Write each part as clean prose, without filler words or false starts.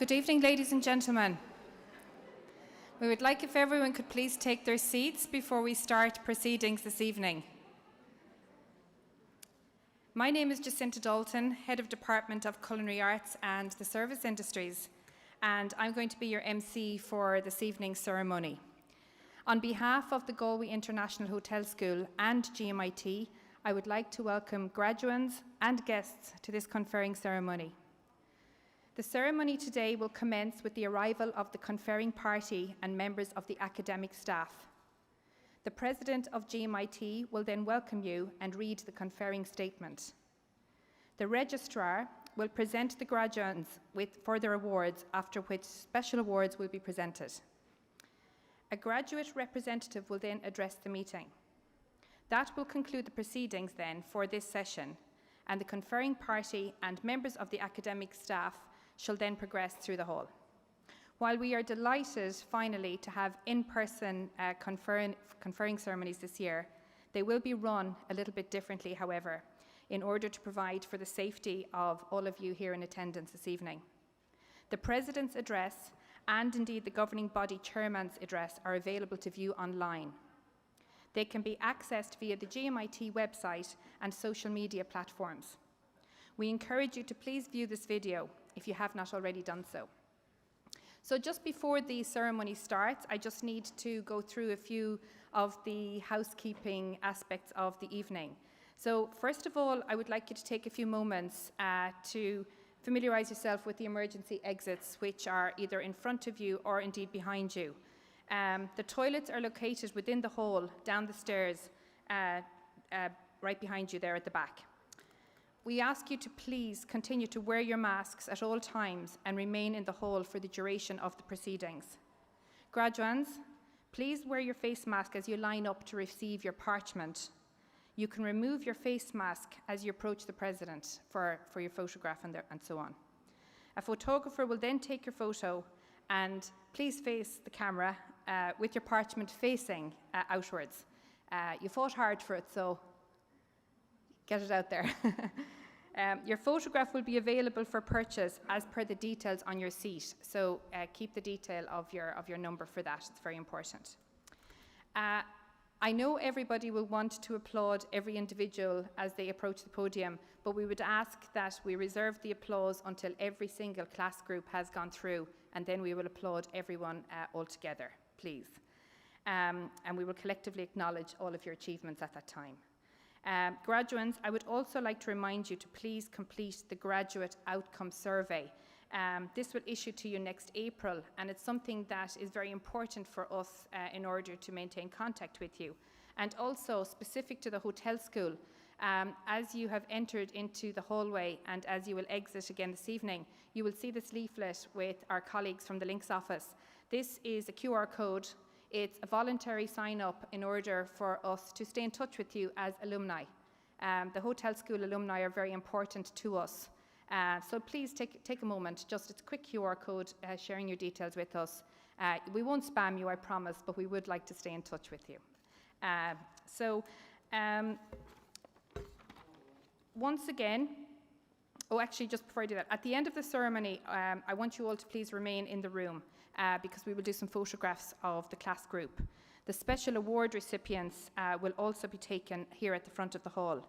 Good evening, ladies and gentlemen. We would like if everyone could please take their seats before we start proceedings this evening. My name is Jacinta Dalton, Head of Department of Culinary Arts and the Service Industries, and I'm going to be your MC for this evening's ceremony. On behalf of the Galway International Hotel School and Gmit, I would like to welcome graduates and guests to this conferring ceremony. The ceremony today will commence with the arrival of the conferring party and members of the academic staff. The President of Gmit will then welcome you and read the conferring statement. The Registrar will present the graduates with further awards, after which special awards will be presented. A graduate representative will then address the meeting. That will conclude the proceedings then for this session, and the conferring party and members of the academic staff shall then progress through the hall. While we are delighted finally to have in-person conferring ceremonies this year, they will be run a little bit differently, however, in order to provide for the safety of all of you here in attendance this evening. The President's address and indeed the governing body chairman's address are available to view online. They can be accessed via the Gmit website and social media platforms. We encourage you to please view this video if you have not already done so. So just before the ceremony starts, I just need to go through a few of the housekeeping aspects of the evening. So first of all, I would like you to take a few moments to familiarise yourself with the emergency exits, which are either in front of you or indeed behind you. The toilets are located within the hall, down the stairs, right behind you there at the back. We ask you to please continue to wear your masks at all times and remain in the hall for the duration of the proceedings. Graduates, please wear your face mask as you line up to receive your parchment. You can remove your face mask as you approach the President for your photograph and so on. A photographer will then take your photo, and please face the camera with your parchment facing outwards. You fought hard for it, so get it out there. Your photograph will be available for purchase as per the details on your seat, so keep the detail of your number for that. It's very important. I know everybody will want to applaud every individual as they approach the podium, but we would ask that we reserve the applause until every single class group has gone through, and then we will applaud everyone all together, please. And we will collectively acknowledge all of your achievements at that time. Graduates, I would also like to remind you to please complete the graduate outcome survey. This will issue to you next April, and it's something that is very important for us in order to maintain contact with you. And also specific to the hotel school, as you have entered into the hallway and as you will exit again this evening, you will see this leaflet with our colleagues from the Links office. This is a QR code. It's a voluntary sign-up in order for us to stay in touch with you as alumni. The hotel school alumni are very important to us. So please take a moment, just it's a quick QR code sharing your details with us. We won't spam you, I promise, but we would like to stay in touch with you. Once again, actually, just before I do that, at the end of the ceremony, I want you all to please remain in the room because we will do some photographs of the class group. The special award recipients will also be taken here at the front of the hall.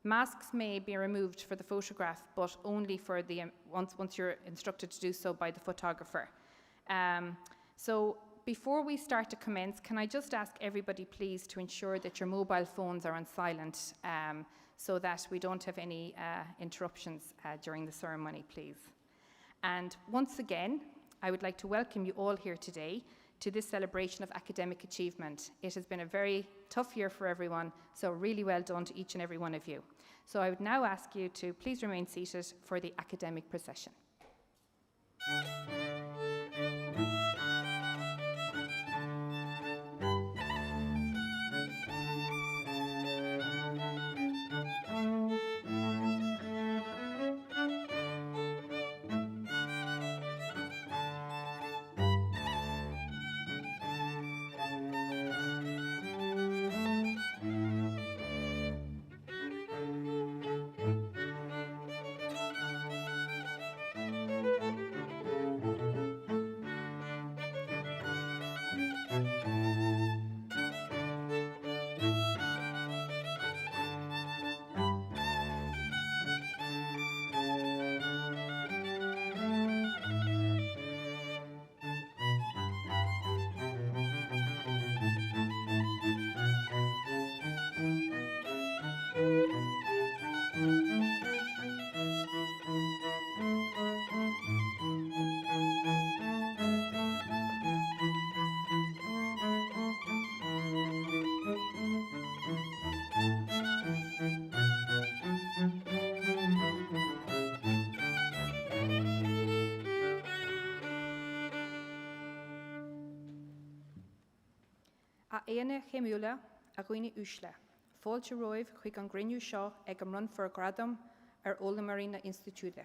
Masks may be removed for the photograph, but only for once you're instructed to do so by the photographer. So before we start to commence, can I just ask everybody please to ensure that your mobile phones are on silent so that we don't have any interruptions during the ceremony, please. And once again, I would like to welcome you all here today to this celebration of academic achievement. It has been a very tough year for everyone, so really well done to each and every one of you. So I would now ask you to please remain seated for the academic procession. A éana chéimiúla a gcuine úsle, fáilte roimh chuig an grinniú seo ag an run for gradam Marina Institute.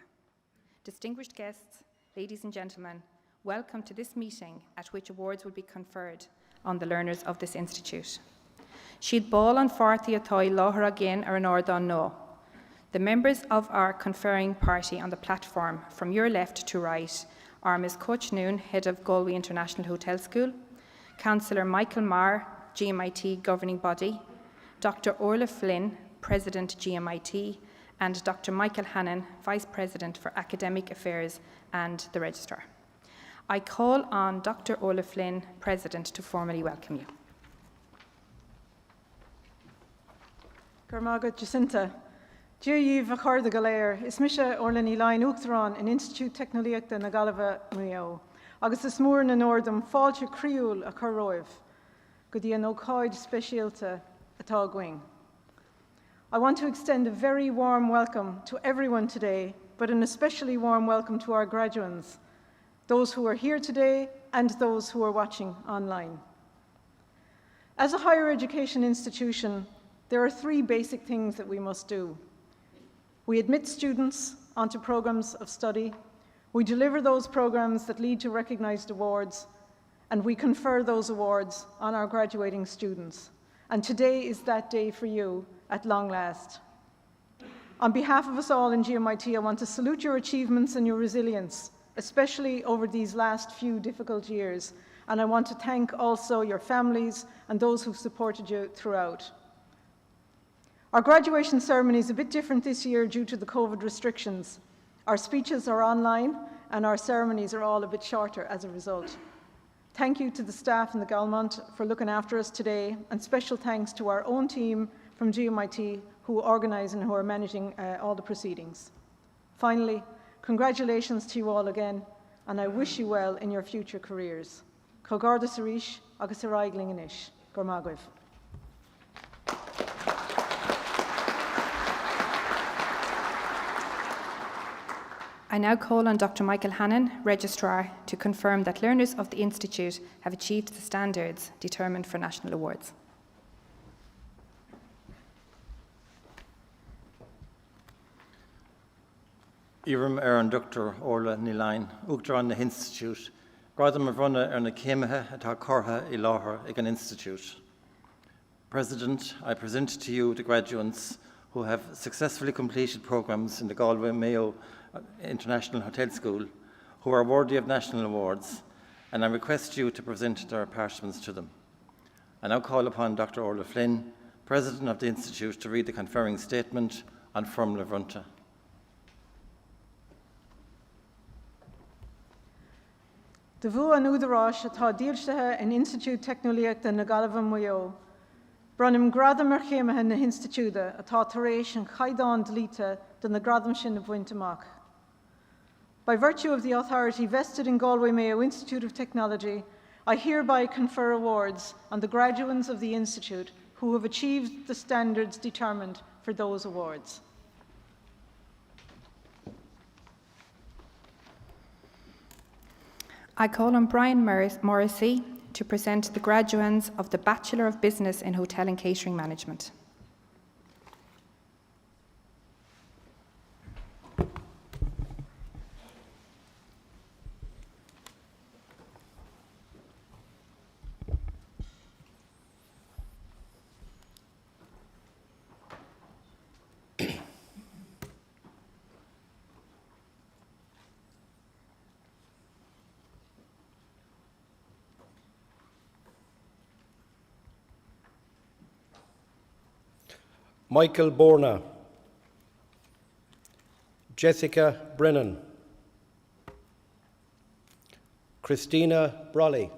Distinguished guests, ladies and gentlemen, welcome to this meeting at which awards will be conferred on the learners of this institute. Siad ball an fartí atá láthair again ar an ardán nó. The members of our conferring party on the platform from your left to right are Ms. Coach Noon, Head of Galway International Hotel School, Councillor Michael Marr, GMIT Governing Body, Dr. Orla Flynn, President GMIT, and Dr. Michael Hannon, Vice President for Academic Affairs and the Registrar. I call on Dr. Orla Flynn, President, to formally welcome you. Gormagat Jacinta. Díomh a chuir de galéir, is mise Orla ní Lein Uachtarán in Institute Technoliaachta na Galway-Mayo, agus is mór na Nordam fáilte críúil a chur roimh, go dtí an ócáid speisialta atá going. I want to extend a very warm welcome to everyone today, but an especially warm welcome to our graduates, those who are here today and those who are watching online. As a higher education institution, there are three basic things that we must do. We admit students onto programs of study, we deliver those programs that lead to recognized awards, and we confer those awards on our graduating students. And today is that day for you at long last. On behalf of us all in GMIT, I want to salute your achievements and your resilience, especially over these last few difficult years. And I want to thank also your families and those who've supported you throughout. Our graduation ceremony is a bit different this year due to the COVID restrictions. Our speeches are online and our ceremonies are all a bit shorter as a result. Thank you to the staff in the Galmont for looking after us today, and special thanks to our own team from GMIT who organise and who are managing all the proceedings. Finally, congratulations to you all again, and I wish you well in your future careers. Cogarda Sarish, agus Araigling Inish, Gormagwif. I now call on Dr. Michael Hannon, Registrar, to confirm that learners of the Institute have achieved the standards determined for national awards. Iram an Dr. Orla ní Lein, Uachtarán na Institute, Gradam a bhrunna na céimithe atá curtha I láthair ag an Institute. President, I present to you the graduates who have successfully completed programs in the Galway-Mayo International Hotel School, who are worthy of national awards, and I request you to present their parchments to them. I now call upon Dr. Orla Flynn, President of the Institute, to read the conferring statement on Formula Vrunta. De bhua an údarás atá díolsathe in Institute Technoliaachta na Galway-Mayo, Brunim gradam chéimithe na Institute atá tar éis an chaidán dlíte den na gradam sin a bhaint amach. By virtue of the authority vested in Galway-Mayo Institute of Technology, I hereby confer awards on the graduates of the Institute who have achieved the standards determined for those awards. I call on Brian Morrissey to present the graduates of the Bachelor of Business in Hotel and Catering Management. Michael Borna, Jessica Brennan, Christina Brolly,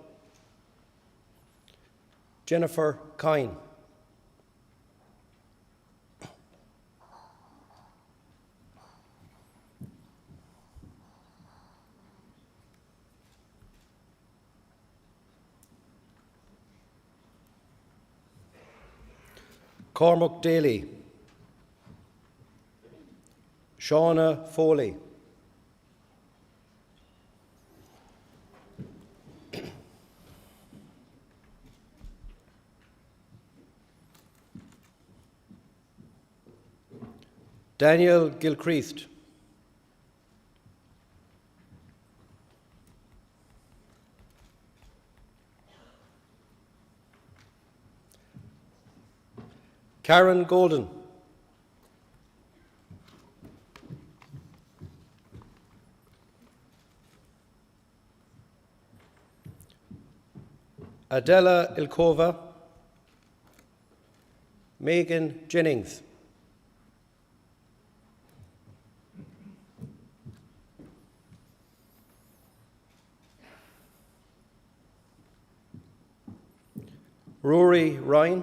Jennifer Kine, Cormac Daly, Shauna Foley, Daniel Gilchrist. Karen Golden. Adela Ilkova. Megan Jennings. Rory Ryan.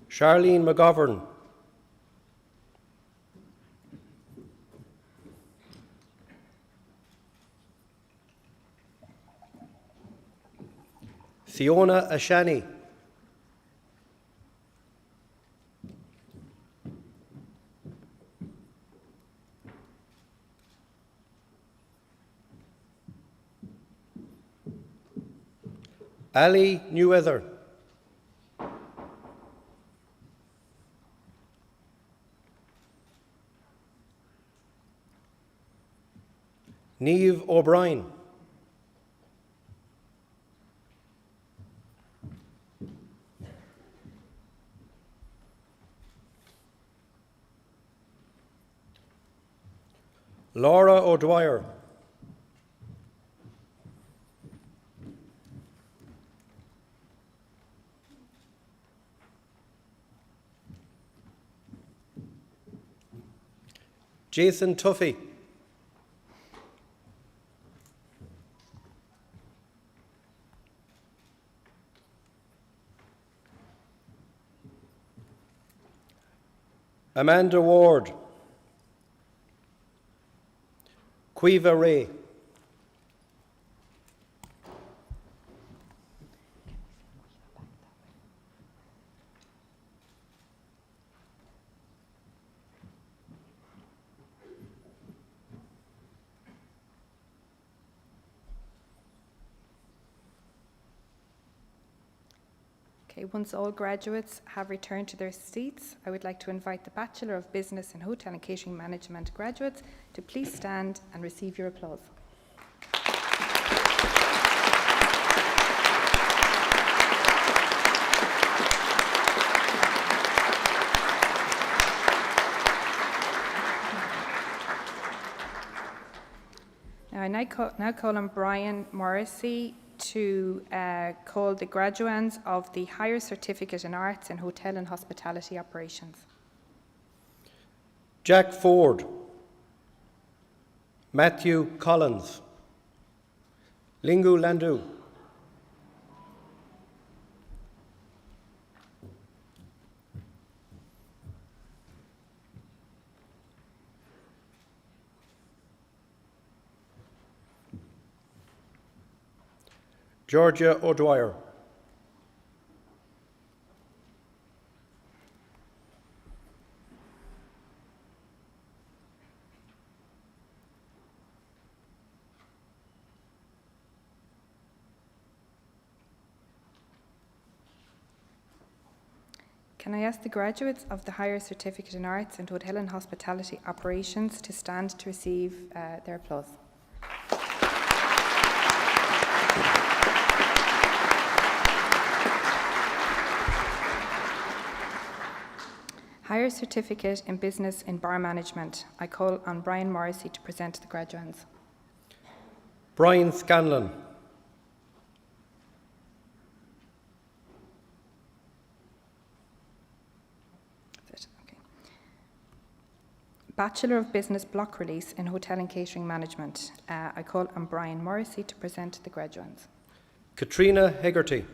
Charlene McGovern. Fiona Ashani. Ali Newether. Niamh O'Brien. Laura O'Dwyer. Jason Tuffy. Amanda Ward. Quiva Ray. Okay, once all graduates have returned to their seats, I would like to invite the Bachelor of Business in Hotel and Catering Management graduates to please stand and receive your applause. Now I now call on Brian Morrissey to call the graduands of the Higher Certificate in Arts in Hotel and Hospitality Operations. Jack Ford. Matthew Collins. Lingu Landu. Georgia O'Dwyer. Can I ask the graduates of the Higher Certificate in Arts and Hotel and Hospitality Operations to stand to receive their applause? Higher Certificate in Business in Bar Management. I call on Brian Morrissey to present the graduands. Brian Scanlon. Bachelor of Business Block Release in Hotel and Catering Management. I call on Brian Morrissey to present the graduands. Katrina Hegarty.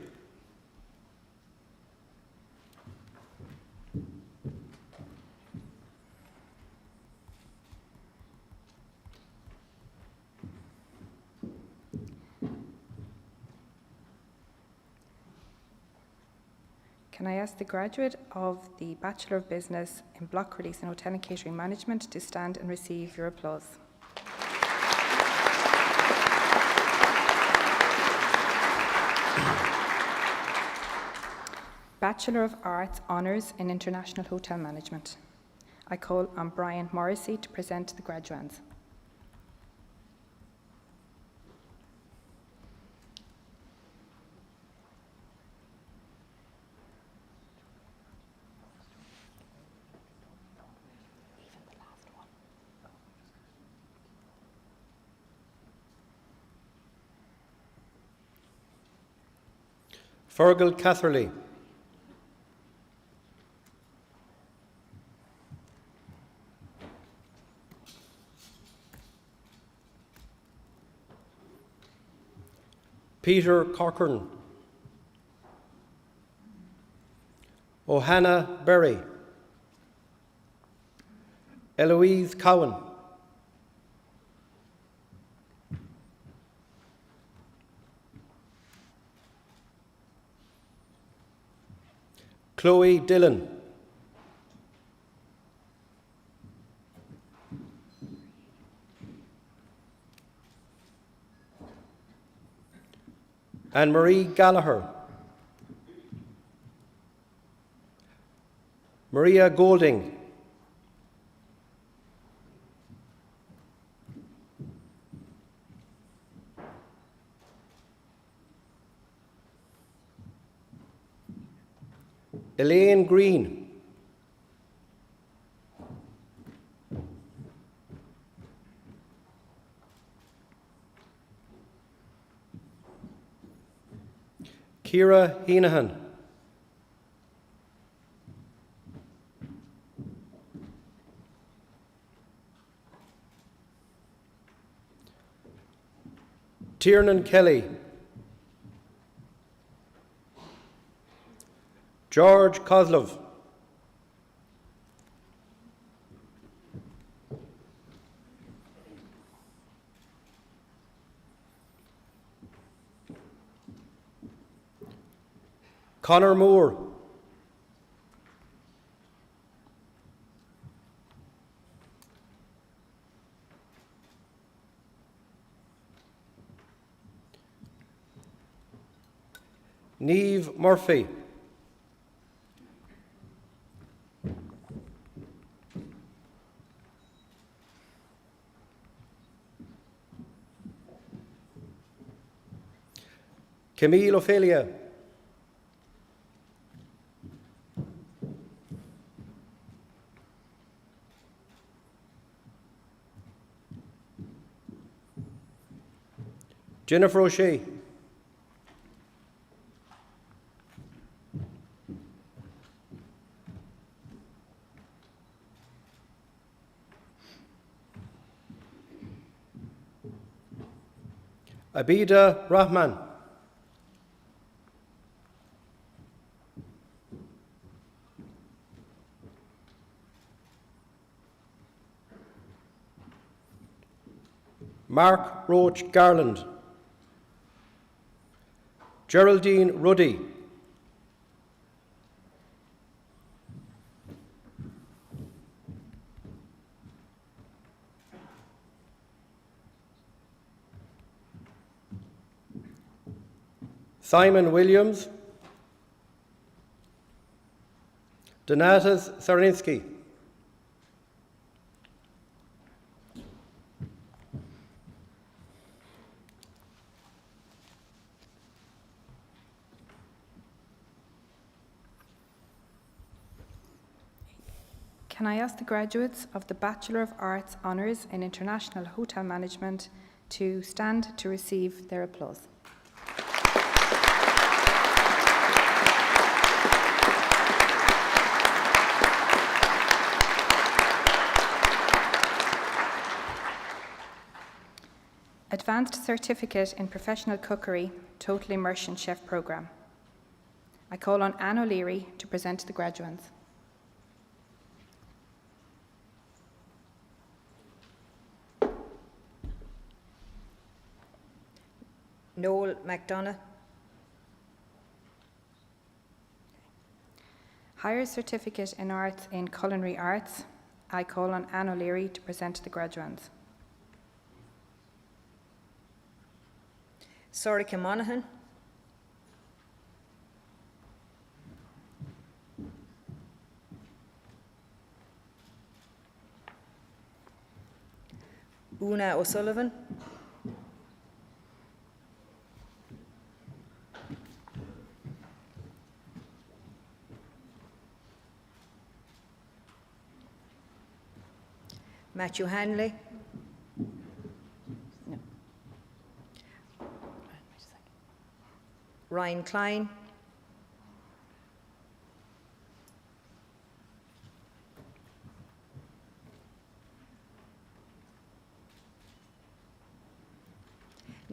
Can I ask the graduate of the Bachelor of Business in Block Release in Hotel and Catering Management to stand and receive your applause? Bachelor of Arts Honours in International Hotel Management. I call on Brian Morrissey to present the graduands. Fergal Catherley. Peter Corcoran. Ohana Berry. Eloise Cowan. Chloe Dillon. Anne-Marie Gallagher. Maria Golding. Elaine Green. Ciara Heenahan. Tiernan Kelly. George Kozlov. Conor Moore. Niamh Murphy. Camille Ophelia. Jennifer O'Shea. Abida Rahman. Mark Roach Garland. Geraldine Ruddy. Simon Williams. Donatas Sarinsky. Can I ask the graduates of the Bachelor of Arts Honours in International Hotel Management to stand to receive their applause? Advanced Certificate in Professional Cookery, Total Immersion Chef Programme. I call on Anne O'Leary to present the graduands. Noel McDonough. Higher Certificate in Arts in Culinary Arts. I call on Anne O'Leary to present the graduands. Sorika Monaghan. Una O'Sullivan, Matthew Hanley, Ryan Klein,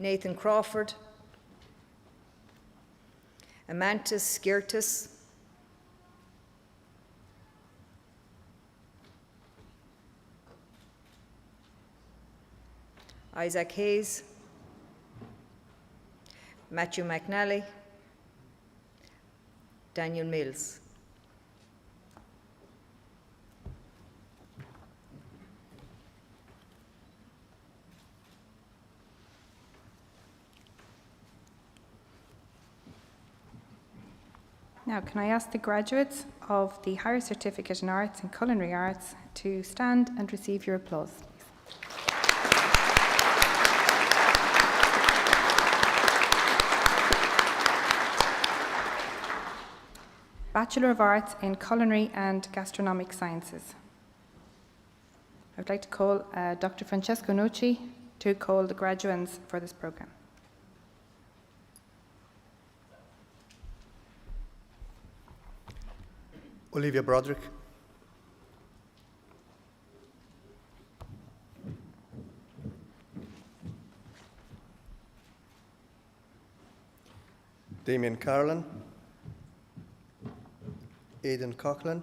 Nathan Crawford, Amantis Skirtis, Isaac Hayes, Matthew McNally, Daniel Mills. Now, can I ask the graduates of the Higher Certificate in Arts and Culinary Arts to stand and receive your applause? Bachelor of Arts in Culinary and Gastronomic Sciences. I would like to call Dr. Francesco Nucci to call the graduands for this programme. Olivia Broderick, Damien Carlin, Aidan Coughlin,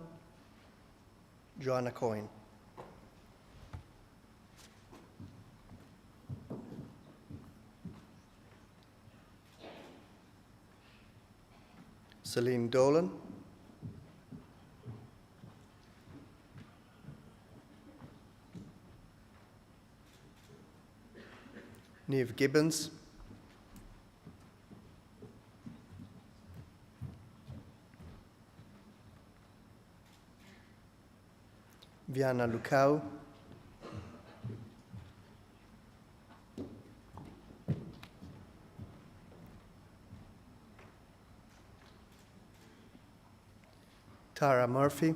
Joanna Coyne. Celine Dolan, Niamh Gibbons, Viana Lucau, Tara Murphy,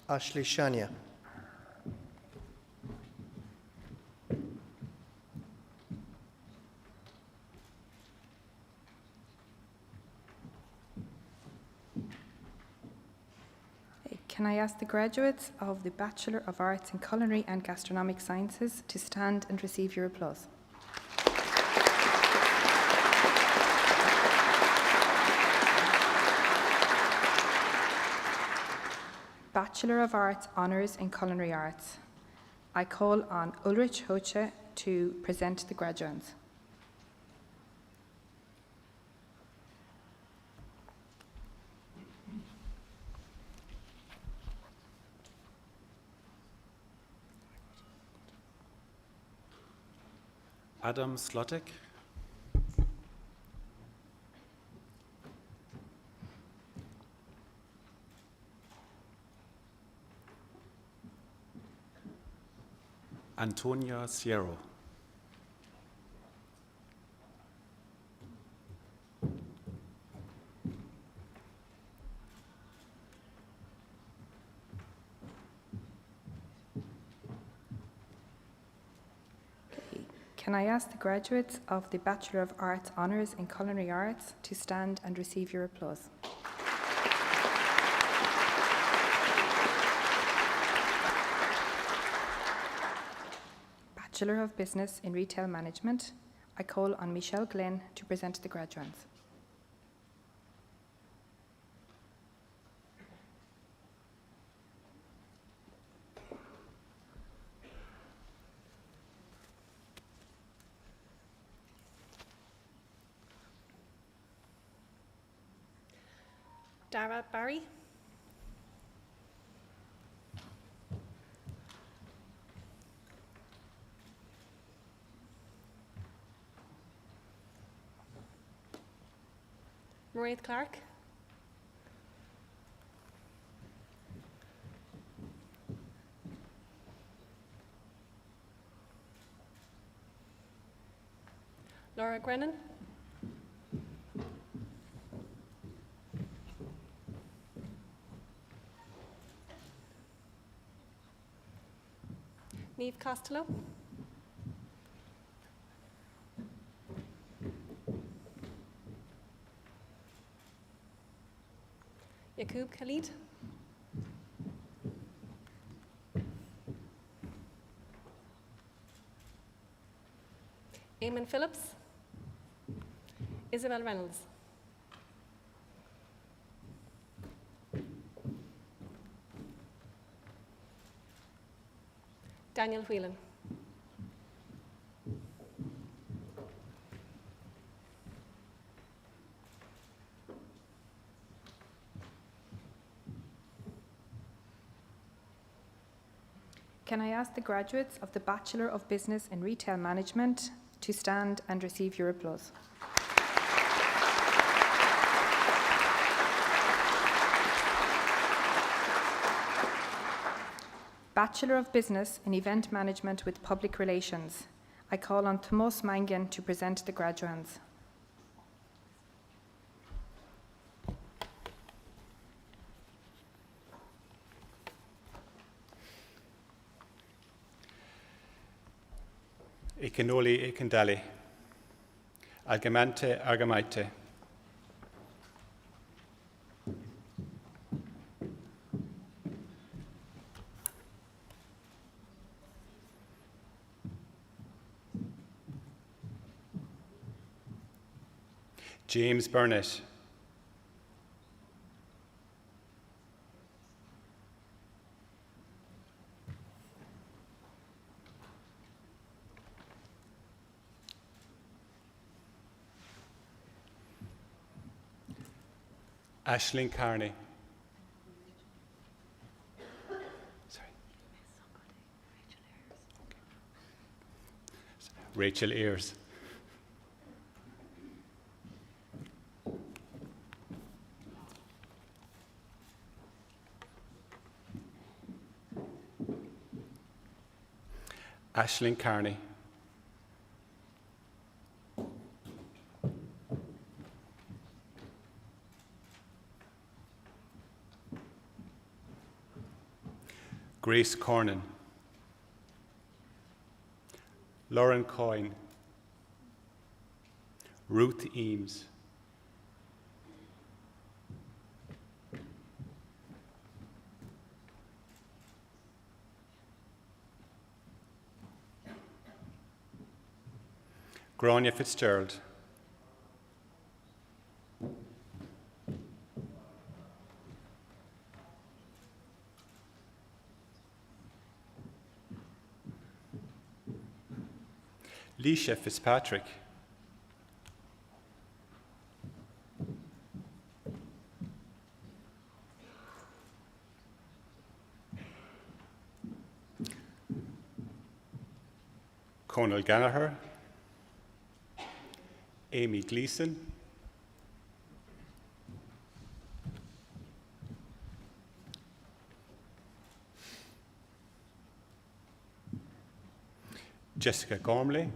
Ashley Shania, Can I ask the graduates of the Bachelor of Arts in Culinary and Gastronomic Sciences to stand and receive your applause? Bachelor of Arts Honours in Culinary Arts. I call on Ulrich Hoche to present the graduands. Adam Slotek, Antonia Sierro, Can I ask the graduates of the Bachelor of Arts Honours in Culinary Arts to stand and receive your applause? Bachelor of Business in Retail Management. I call on Michelle Glenn to present the graduands. Dara Barry, Mairead Clark. Laura Grennan. Niamh Costello. Yaqub Khalid. Eamon Phillips. Isabel Reynolds. Daniel Whelan. Can I ask the graduates of the Bachelor of Business in Retail Management to stand and receive your applause? Bachelor of Business in Event Management with Public Relations. I call on Tomás Mangan to present the graduands. Icanoli Icandali. Algamante Argamaite. James Burnett. Aisling Carney. Sorry. Rachel Ayres. Aisling Carney. Grace Cornan. Lauren Coyne. Ruth Eames. Deirdre Fitzgerald. Leisha Fitzpatrick. Conal Gallagher. Amy Gleeson. Jessica Gormley.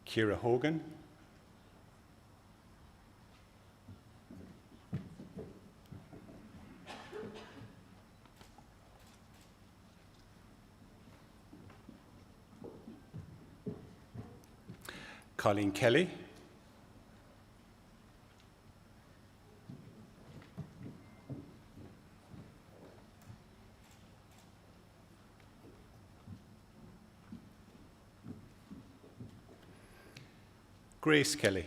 Ciara Hogan. Colleen Kelly. Grace Kelly.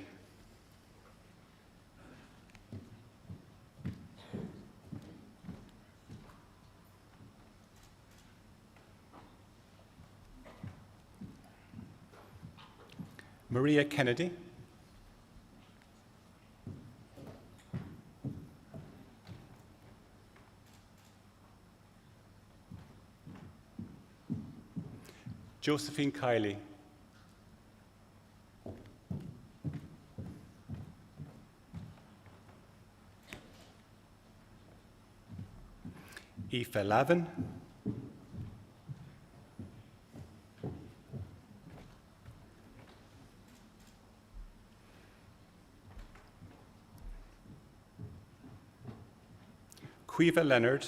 Maria Kennedy. Josephine Kiley. Aoife Lavin, Caoimhe Leonard,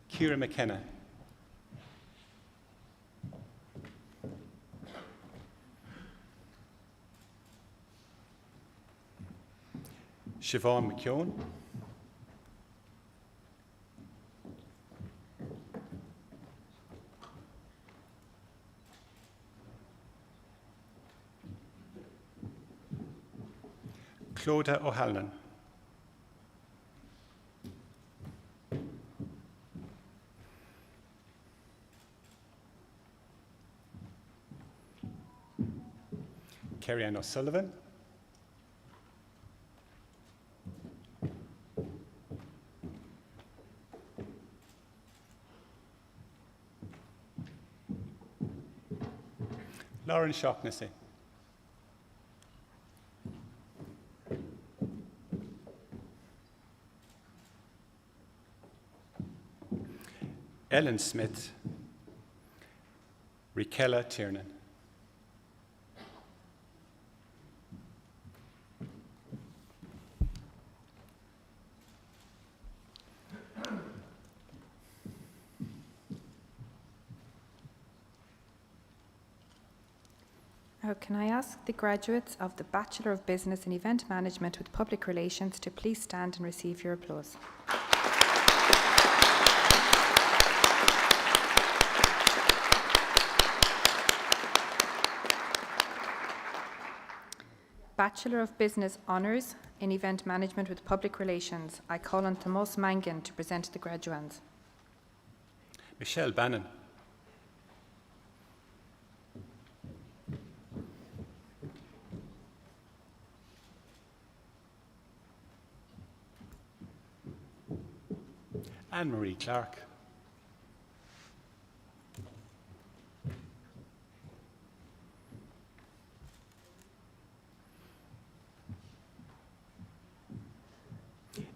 Ciara McKenna, Siobhan McKeown, Clodagh O'Halloran, Kerry-Ann O'Sullivan, Lauren Shaughnessy, Ellen Smith, Rikella Tiernan, Can I ask the graduates of the Bachelor of Business and Event Management with Public Relations to please stand and receive your applause. Bachelor of Business Honours in Event Management with Public Relations. I call on Tomás Mangan to present the graduands. Michelle Bannon, Anne-Marie Clark,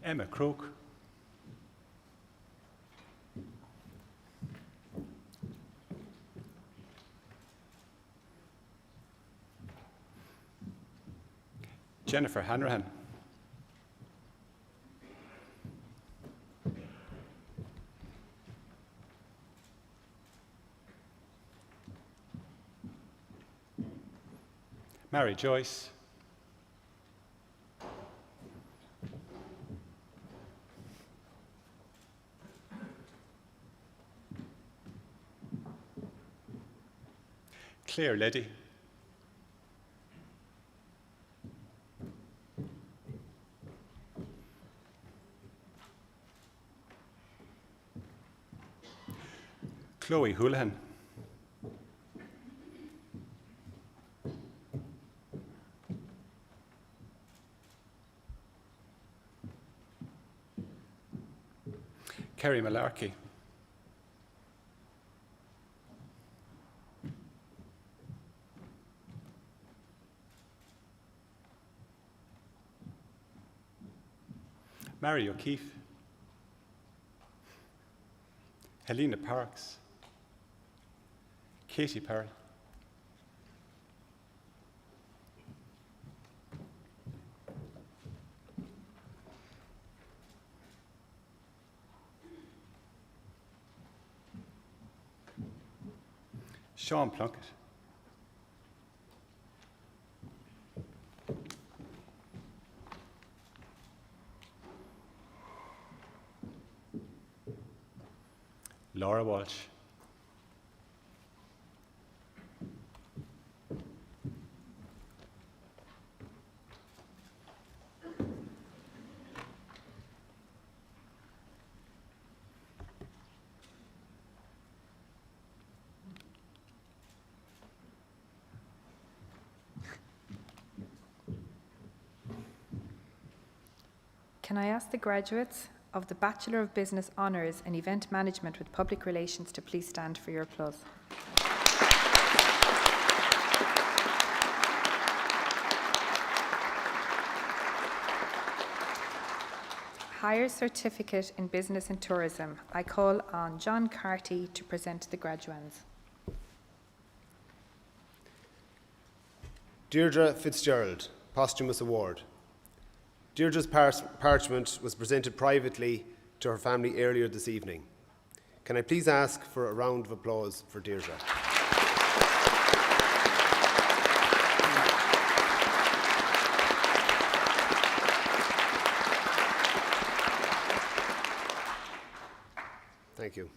Emma Croak, Jennifer Hanrahan, Mary Joyce, Claire Leddy, Chloe Houlihan, Kerry Malarkey, Mary O'Keefe, Helena Parks, Katie Parry, Sean Plunkett, Laura Walsh, Can I ask the graduates of the Bachelor of Business Honours in Event Management with Public Relations to please stand for your applause. Higher Certificate in Business and Tourism, I call on John Carty to present the graduands. Deirdre Fitzgerald, Posthumous Award. Deirdre's parchment was presented privately to her family earlier this evening. Can I please ask for a round of applause for Deirdre? Thank you.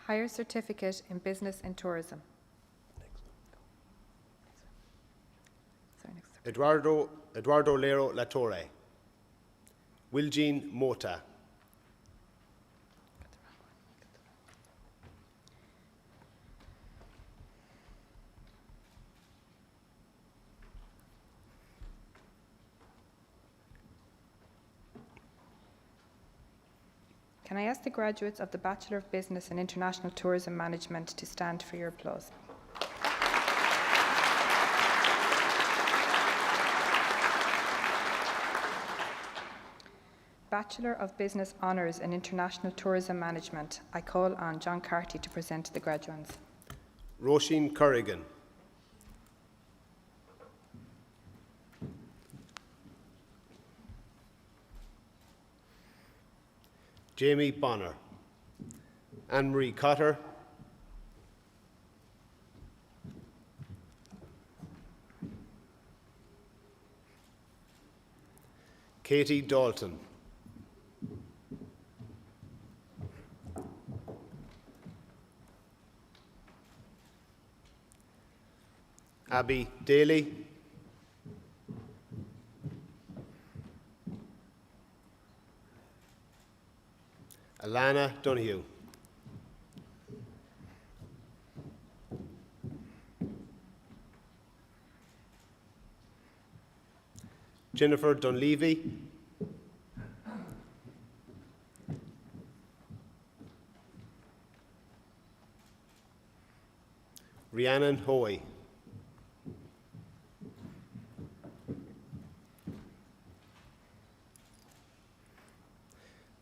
Higher Certificate in Business and Tourism. Sorry, next. Eduardo Lero Latorre. Wiljean Mota. Can I ask the graduates of the Bachelor of Business and International Tourism Management to stand for your applause? Bachelor of Business Honours in International Tourism Management, I call on John Carty to present the graduands. Roisin Corrigan. Jamie Bonner. Anne-Marie Cotter. Katie Dalton. Abby Daly. Alana Donoghue. Jennifer Dunleavy. Rhiannon Hoy.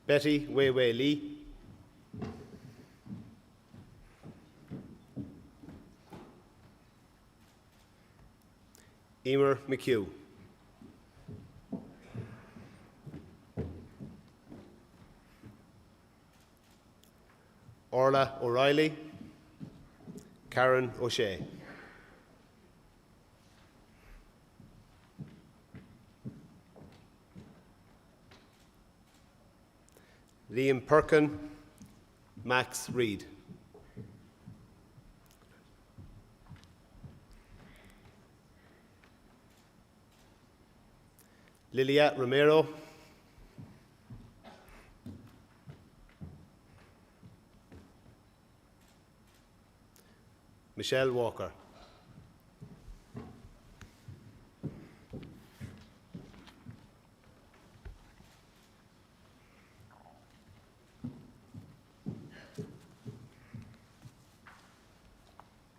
Betty Wei Lee. Emer McHugh. Orla O'Reilly. Karen O'Shea. Liam Perkin. Max Reid. Lilia Romero. Michelle Walker.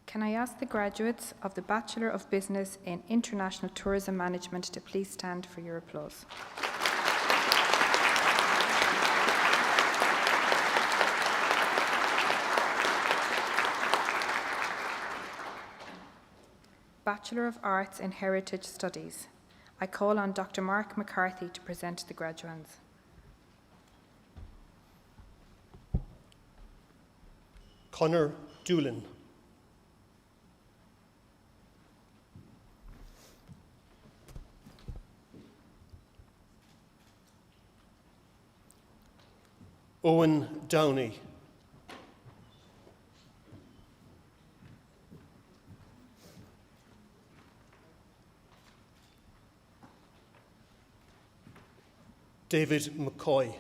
Can I ask the graduates of the Bachelor of Business in International Tourism Management to please stand for your applause? Bachelor of Arts in Heritage Studies, I call on Dr. Mark Mccarthy to present the graduands. Conor Doolan. Owen Downey. David McCoy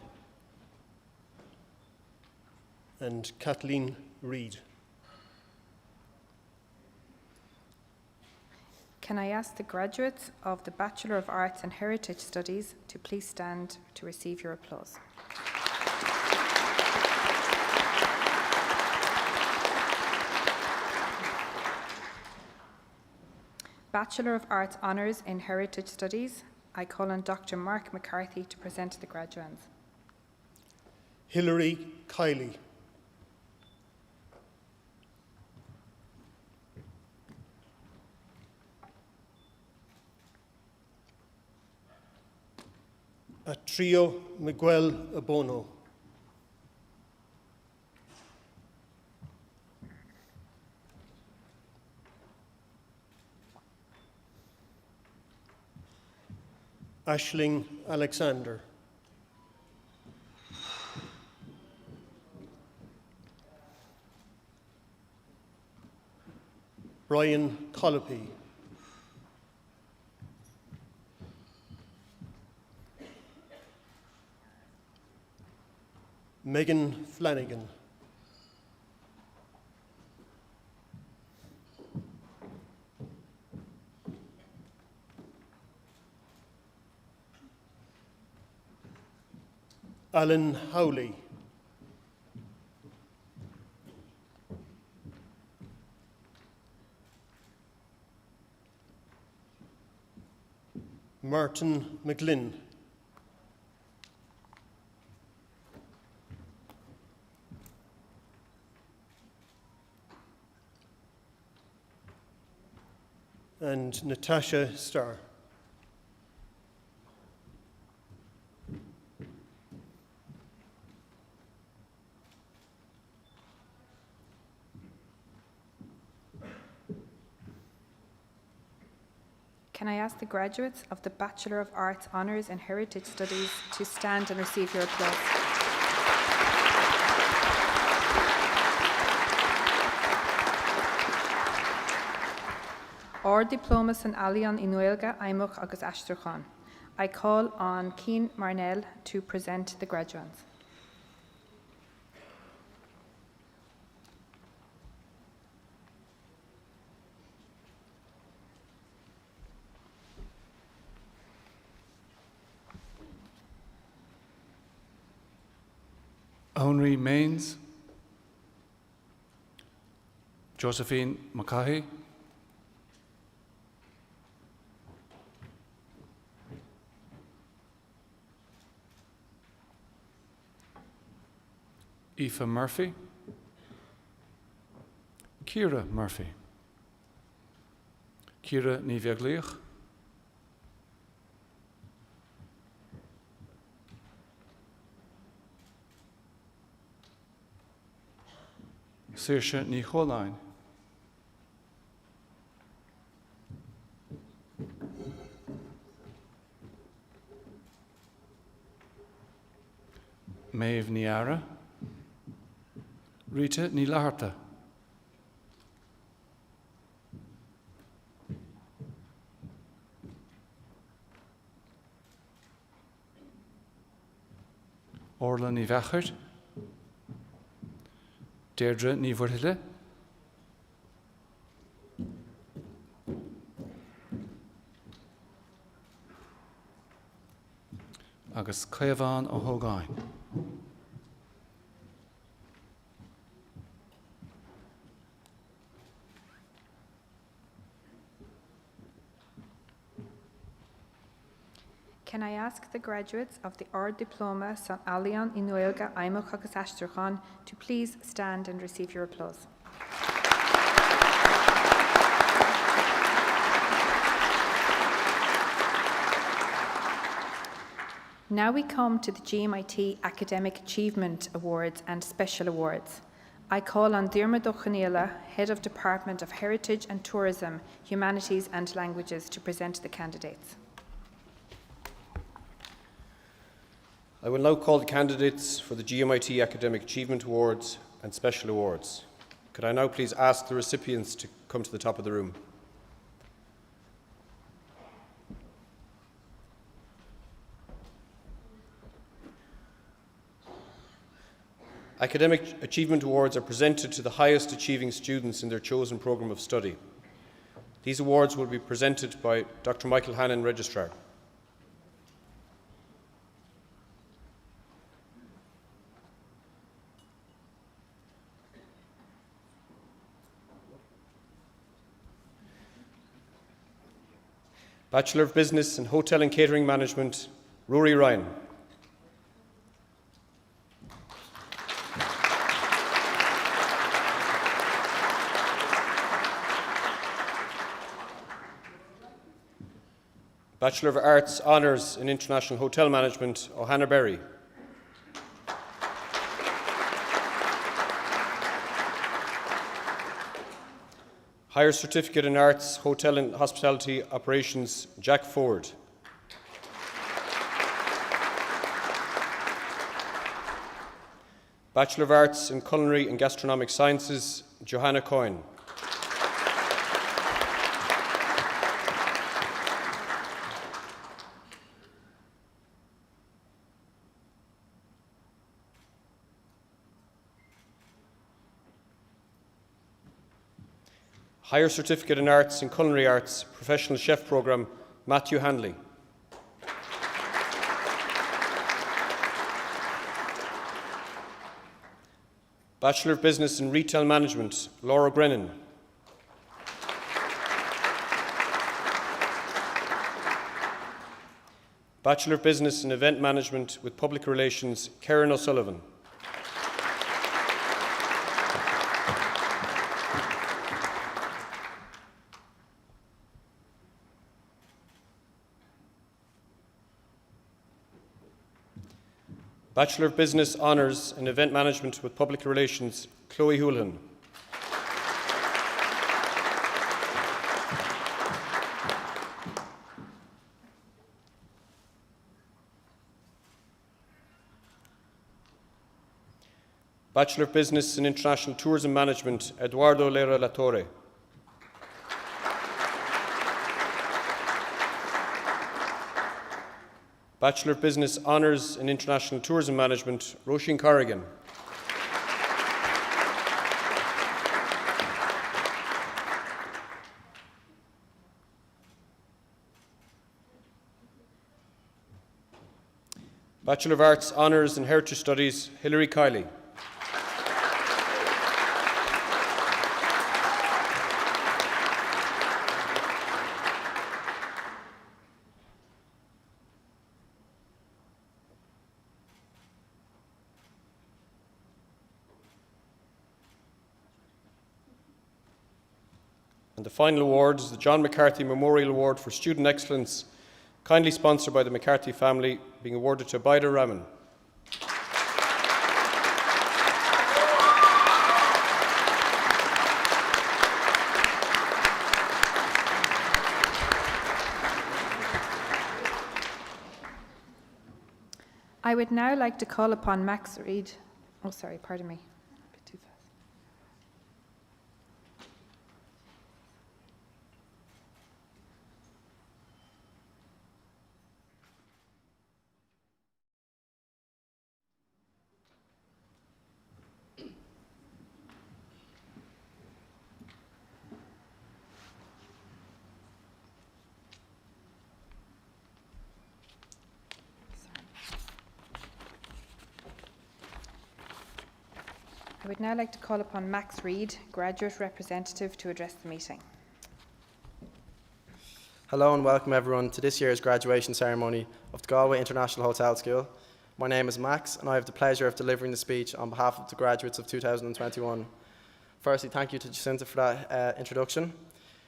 and Kathleen Reid. Can I ask the graduates of the Bachelor of Arts and Heritage Studies to please stand to receive your applause. Bachelor of Arts Honours in Heritage Studies, I call on Dr. Mark Mccarthy to present the graduands. Hilary Kiley. Atrio Miguel Abono. Aisling Alexander. Brian Colopy. Megan Flanagan. Alan Howley. Martin McGlynn. And Natasha Starr. Can I ask the graduates of the Bachelor of Arts Honours in Heritage Studies to stand and receive your applause. Or diploma san Alion Inuelga Aimuk agus Astrachan. I call on Keen Marnell to present the graduands. Henry Mains, Josephine Mccarthy, Aoife Murphy, Ciara Murphy, Ciara ní Bheaglaoch, Saoirse ní Chomhlainn, Maeve ní Ara, Rita ní Laharta, Orla ní Bhechart, Deirdre ní Fitzgerald, agus Caomhán ó Thógáin. Can I ask the graduates of the Ard Diploma San Alion Inuelga Aimuk agus Astrachan to please stand and receive your applause. Now we come to the Gmit Academic Achievement Awards and Special Awards. I call on Deirdre Fitzgerald, Head of Department of Heritage and Tourism, Humanities and Languages, to present the candidates. I will now call the candidates for the GMIT Academic Achievement Awards and Special Awards. Could I now please ask the recipients to come to the top of the room? Academic Achievement Awards are presented to the highest achieving students in their chosen programme of study. These awards will be presented by Dr. Michael Hannon, Registrar. Bachelor of Business in Hotel and Catering Management, Rory Ryan. Bachelor of Arts Honours in International Hotel Management, O'Hannah Berry. Higher Certificate in Arts, Hotel and Hospitality Operations, Jack Ford. Bachelor of Arts in Culinary and Gastronomic Sciences, Johanna Coyne. Higher Certificate in Arts in Culinary Arts, Professional Chef Programme, Matthew Hanley. Bachelor of Business in Retail Management, Laura Grennan. Bachelor of Business in Event Management with Public Relations, Karen O'Sullivan. Bachelor of Business Honours in Event Management with Public Relations, Chloe Houlihan. Bachelor of Business in International Tourism Management, Eduardo Lera La Torre. Bachelor of Business Honours in International Tourism Management, Roisin Corrigan. Bachelor of Arts Honours in Heritage Studies, Hilary Kiley. And the final award is the John Mccarthy Memorial Award for Student Excellence, kindly sponsored by the Mccarthy family, being awarded to Bida Rahman. I would now like to call upon Max Reid. Oh, sorry, pardon me. A bit too fast. I would now like to call upon Max Reid, Graduate Representative, to address the meeting. Hello and welcome everyone to this year's graduation ceremony of the Galway International Hotel School. My name is Max and I have the pleasure of delivering the speech on behalf of the graduates of 2021. Firstly, thank you to Jacinta for that introduction.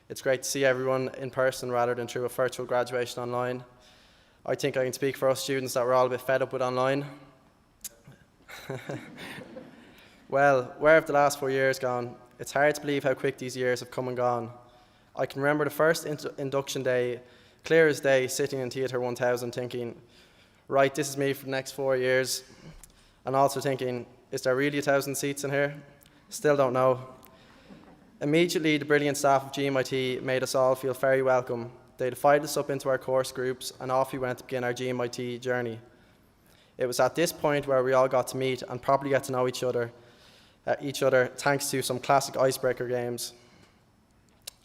It's great to see everyone in person rather than through a virtual graduation online. I think I can speak for us students that we're all a bit fed up with online. Well, where have the last 4 years gone? It's hard to believe how quick these years have come and gone. I can remember the first induction day, clear as day, sitting in Theatre 1000 thinking, right, this is me for the next 4 years. And also thinking, is there really 1,000 seats in here? Still don't know. Immediately, the brilliant staff of Gmit made us all feel very welcome. They divided us up into our course groups and off we went to begin our Gmit journey. It was at this point where we all got to meet and properly get to know each other thanks to some classic icebreaker games.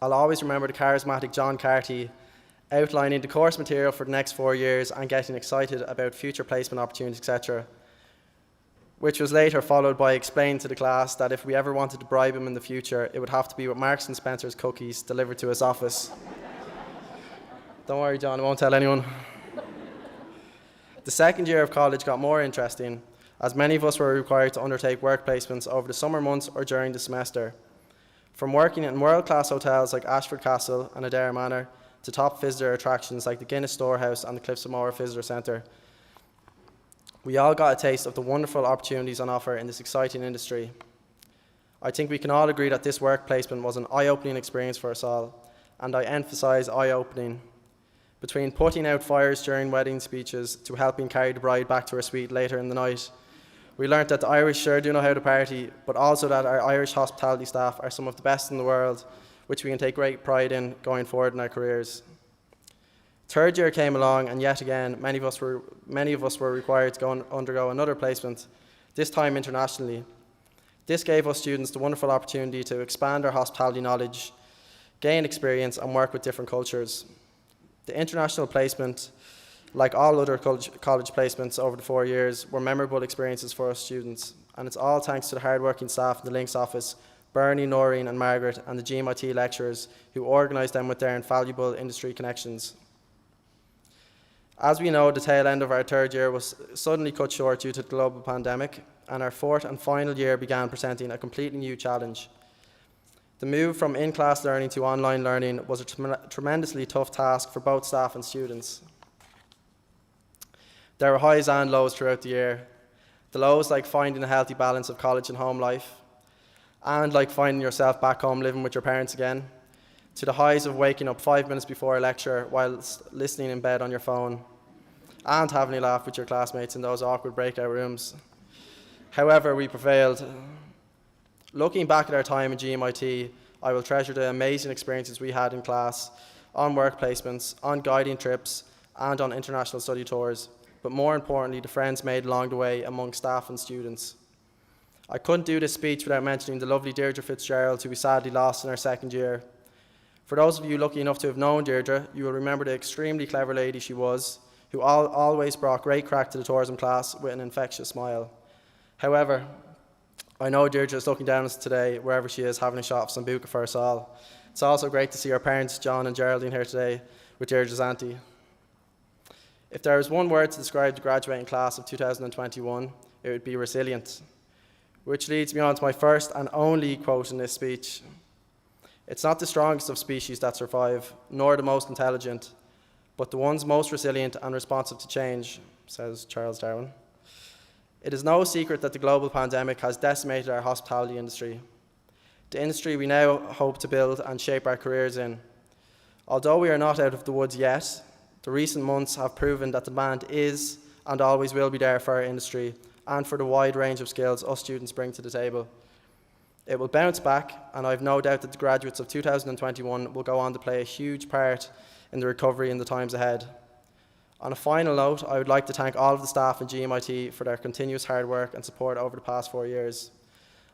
I'll always remember the charismatic John Mccarthy outlining the course material for the next 4 years and getting excited about future placement opportunities, etc., which was later followed by explaining to the class that if we ever wanted to bribe him in the future, it would have to be with Marks and Spencer's cookies delivered to his office. Don't worry, John, I won't tell anyone. The second year of college got more interesting, as many of us were required to undertake work placements over the summer months or during the semester. From working in world-class hotels like Ashford Castle and Adair Manor to top visitor attractions like the Guinness Storehouse and the Cliffs of Moher Visitor Centre, we all got a taste of the wonderful opportunities on offer in this exciting industry. I think we can all agree that this work placement was an eye-opening experience for us all, and I emphasise eye-opening. Between putting out fires during wedding speeches to helping carry the bride back to her suite later in the night, we learnt that the Irish sure do know how to party, but also that our Irish hospitality staff are some of the best in the world, which we can take great pride in going forward in our careers. Third year came along, and yet again, many of us were required to go and undergo another placement, this time internationally. This gave us students the wonderful opportunity to expand our hospitality knowledge, gain experience, and work with different cultures. The international placement, like all other college placements over the 4 years, were memorable experiences for us students, and it's all thanks to the hard-working staff in the Links office, Bernie, Noreen and Margaret, and the Gmit lecturers who organised them with their invaluable industry connections. As we know, the tail end of our third year was suddenly cut short due to the global pandemic, and our fourth and final year began presenting a completely new challenge. The move from in-class learning to online learning was a tremendously tough task for both staff and students. There were highs and lows throughout the year. The lows like finding a healthy balance of college and home life, and like finding yourself back home living with your parents again, to the highs of waking up 5 minutes before a lecture while listening in bed on your phone, and having a laugh with your classmates in those awkward breakout rooms. However, we prevailed. Looking back at our time in GMIT, I will treasure the amazing experiences we had in class, on work placements, on guiding trips, and on international study tours, but more importantly, the friends made along the way among staff and students. I couldn't do this speech without mentioning the lovely Deirdre Fitzgerald, who we sadly lost in our second year. For those of you lucky enough to have known Deirdre, you will remember the extremely clever lady she was, who always brought great crack to the tourism class with an infectious smile. However, I know Deirdre is looking down on us today, wherever she is, having a shot of Sambuca for us all. It's also great to see our parents, John and Geraldine, here today with Deirdre's auntie. If there is one word to describe the graduating class of 2021, it would be resilient, which leads me on to my first and only quote in this speech. It's not the strongest of species that survive, nor the most intelligent, but the ones most resilient and responsive to change, says Charles Darwin. It is no secret that the global pandemic has decimated our hospitality industry, the industry we now hope to build and shape our careers in. Although we are not out of the woods yet, the recent months have proven that demand is and always will be there for our industry and for the wide range of skills us students bring to the table. It will bounce back, and I have no doubt that the graduates of 2021 will go on to play a huge part in the recovery in the times ahead. On a final note, I would like to thank all of the staff in GMIT for their continuous hard work and support over the past 4 years.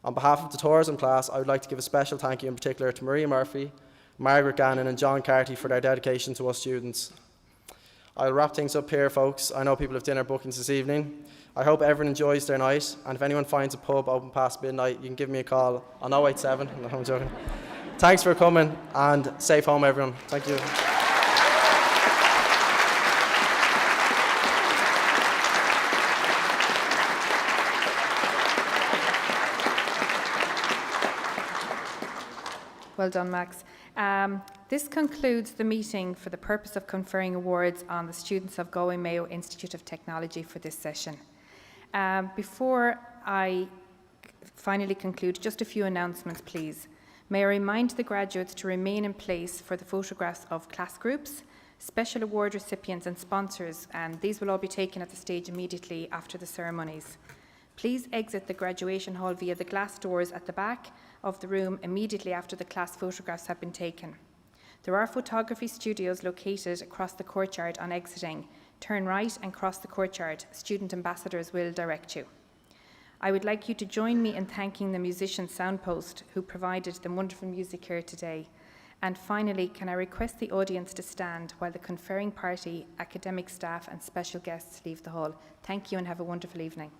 On behalf of the tourism class, I would like to give a special thank you in particular to Maria Murphy, Margaret Gannon and John Carty for their dedication to us students. I'll wrap things up here, folks. I know people have dinner bookings this evening. I hope everyone enjoys their night, and if anyone finds a pub open past midnight, you can give me a call on 087. No, I'm joking. Thanks for coming, and safe home, everyone. Thank you. Well done, Max. This concludes the meeting for the purpose of conferring awards on the students of Galway-Mayo Institute of Technology for this session. Before I finally conclude, just a few announcements, please. May I remind the graduates to remain in place for the photographs of class groups, special award recipients and sponsors, and these will all be taken at the stage immediately after the ceremonies. Please exit the graduation hall via the glass doors at the back of the room immediately after the class photographs have been taken. There are photography studios located across the courtyard on exiting. Turn right and cross the courtyard. Student ambassadors will direct you. I would like you to join me in thanking the musician Soundpost who provided the wonderful music here today. And finally, can I request the audience to stand while the conferring party, academic staff and special guests leave the hall. Thank you and have a wonderful evening.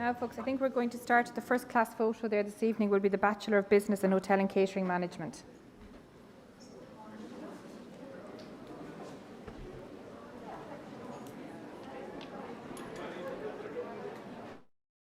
Now, folks, I think we're going to start the first class photo there this evening will be the Bachelor of Business in Hotel and Catering Management.